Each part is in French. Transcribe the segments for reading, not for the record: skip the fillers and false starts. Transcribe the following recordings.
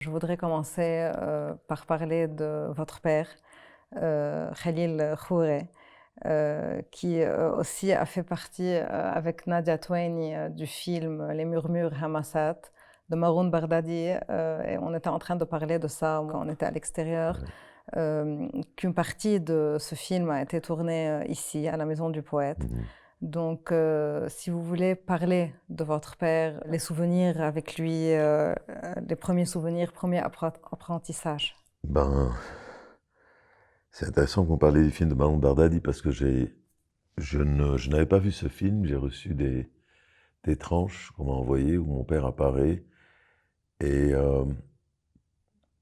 Je voudrais commencer par parler de votre père, Khalil Khouré, qui aussi a fait partie avec Nadia Twaini du film Les Murmures Hamassat de Maroun Bardadi. Et on était en train de parler de ça quand on était à l'extérieur, Ouais. qu'une partie de ce film a été tournée ici, à la Maison du Poète. Mhm. Donc, si vous voulez parler de votre père, les souvenirs avec lui, les premiers souvenirs, premiers apprentissages. Ben, c'est intéressant qu'on parlait du film de Maroun Bardadi parce que je n'avais pas vu ce film. J'ai reçu des tranches qu'on m'a envoyées où mon père apparaît. Et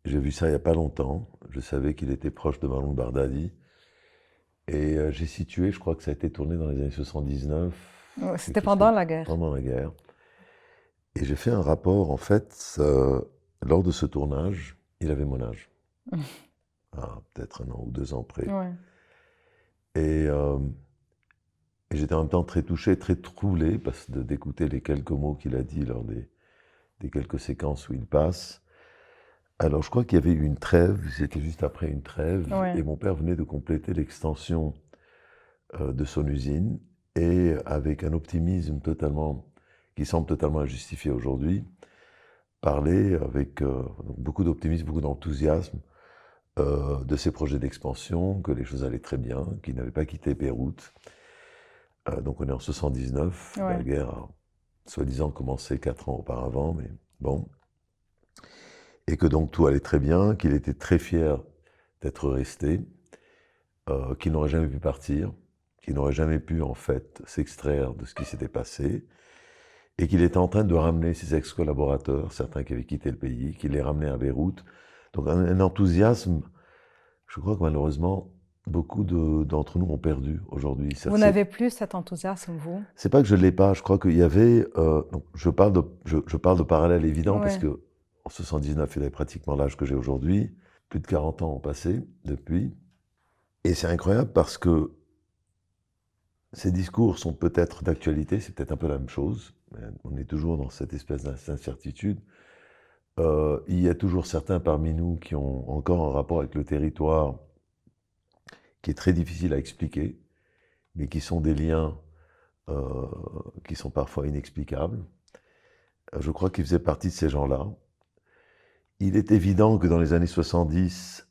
j'ai vu ça il n'y a pas longtemps. Je savais qu'il était proche de Maroun Bardadi. Et j'ai situé, je crois que ça a été tourné dans les années 79, quelque C'était chose pendant la guerre. pendant la guerre. Et j'ai fait un rapport, en fait, lors de ce tournage, il avait mon âge, à peut-être 1 ou 2 ans près. Ouais. Et, euh, Et j'étais en même temps très touché, très troublé d'écouter les quelques mots qu'il a dit lors des quelques séquences où il passe. Alors je crois qu'il y avait eu une trêve, c'était juste après une trêve, Ouais. et mon père venait de compléter l'extension de son usine, et avec un optimisme qui semble totalement injustifié aujourd'hui, parlait avec donc beaucoup d'optimisme, beaucoup d'enthousiasme de ses projets d'expansion, que les choses allaient très bien, qu'il n'avait pas quitté Beyrouth. Donc on est en 79, la Ouais. guerre a soi-disant commencé 4 ans auparavant, mais bon. Et que donc tout allait très bien, qu'il était très fier d'être resté, qu'il n'aurait jamais pu partir, qu'il n'aurait jamais pu en fait s'extraire de ce qui s'était passé, et qu'il était en train de ramener ses ex-collaborateurs, certains qui avaient quitté le pays, qu'il les ramenait à Beyrouth. Donc un enthousiasme, je crois que malheureusement, beaucoup d'entre nous ont perdu aujourd'hui. Vous n'avez plus cet enthousiasme, vous? C'est pas que je l'ai pas, je crois qu'il y avait. Donc je parle de parallèles évidents parce Ouais. que en 79, il avait pratiquement l'âge que j'ai aujourd'hui. Plus de 40 ans ont passé depuis. Et c'est incroyable parce que ces discours sont peut-être d'actualité, c'est peut-être un peu la même chose. Mais on est toujours dans cette espèce d'incertitude. Il y a toujours certains parmi nous qui ont encore un rapport avec le territoire qui est très difficile à expliquer, mais qui sont des liens euh, qui sont parfois inexplicables. Je crois qu'il faisait partie de ces gens-là. Il est évident que dans les années 70,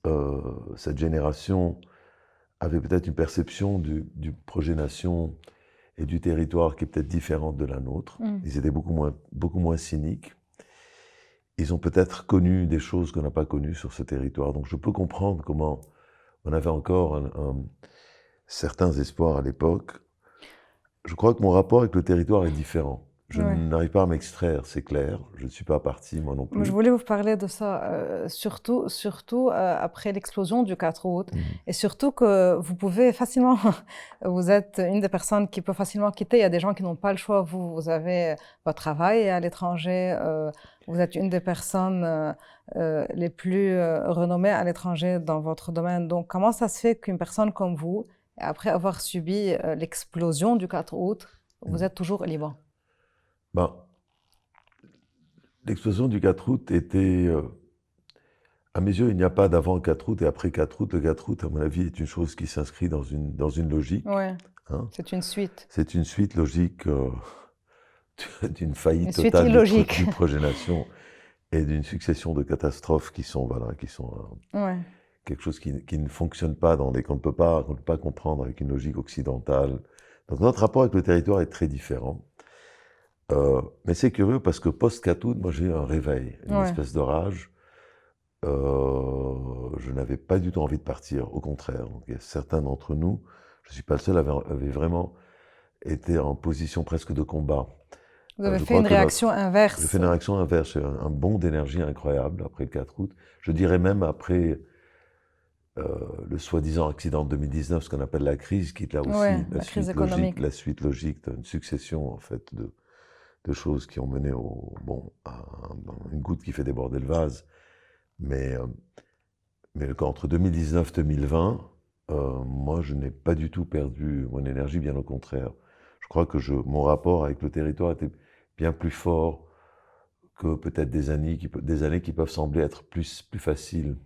cette génération avait peut-être une perception du projet nation et du territoire qui est peut-être différente de la nôtre. Mm. Ils étaient beaucoup moins cyniques. Ils ont peut-être connu des choses qu'on n'a pas connues sur ce territoire. Donc je peux comprendre comment on avait encore certains espoirs à l'époque. Je crois que mon rapport avec le territoire est différent. Je Ouais. n'arrive pas à m'extraire, c'est clair. Je ne suis pas parti, moi non Je plus. voulais vous parler de ça, surtout après l'explosion du 4 août, Mhm. et surtout que vous pouvez facilement, vous êtes une des personnes qui peut facilement quitter. Il y a des gens qui n'ont pas le choix. Vous avez votre travail à l'étranger. Vous êtes une des personnes les plus renommées à l'étranger dans votre domaine. Donc, comment ça se fait qu'une personne comme vous, après avoir subi l'explosion du 4 août, vous Mhm. êtes toujours libre? Ben, l'explosion du 4 août était, à mes yeux, il n'y a pas d'avant le 4 août et après 4 août. Le 4 août, à mon avis, est une chose qui s'inscrit dans une logique. Ouais, Hein. c'est une suite. C'est une suite logique d'une Une faillite suite totale illogique. du projet nation et d'une succession de catastrophes qui sont, voilà, Ouais. quelque chose qui ne fonctionne pas qu'on ne peut pas comprendre avec une logique occidentale. Donc notre rapport avec le territoire est très différent. Mais c'est curieux parce que post-4 août, moi j'ai eu un réveil, une Ouais. espèce de rage. Je n'avais pas du tout envie de partir, au contraire. Donc, il y a certains d'entre nous, je ne suis pas le seul, avaient vraiment été en position presque de combat. Vous avez Je fait crois une que réaction j'ai fait inverse. une réaction inverse, un bond d'énergie incroyable après le 4 août. Je dirais même après le soi-disant accident de 2019, ce qu'on appelle la crise, qui est là Ouais, aussi la crise économique. la suite logique d'une succession en fait de choses qui ont mené à une goutte qui fait déborder le vase. Mais entre 2019 et 2020, moi, je n'ai pas du tout perdu mon énergie, bien au contraire. Je crois que mon rapport avec le territoire était bien plus fort que peut-être des années qui peuvent sembler être plus faciles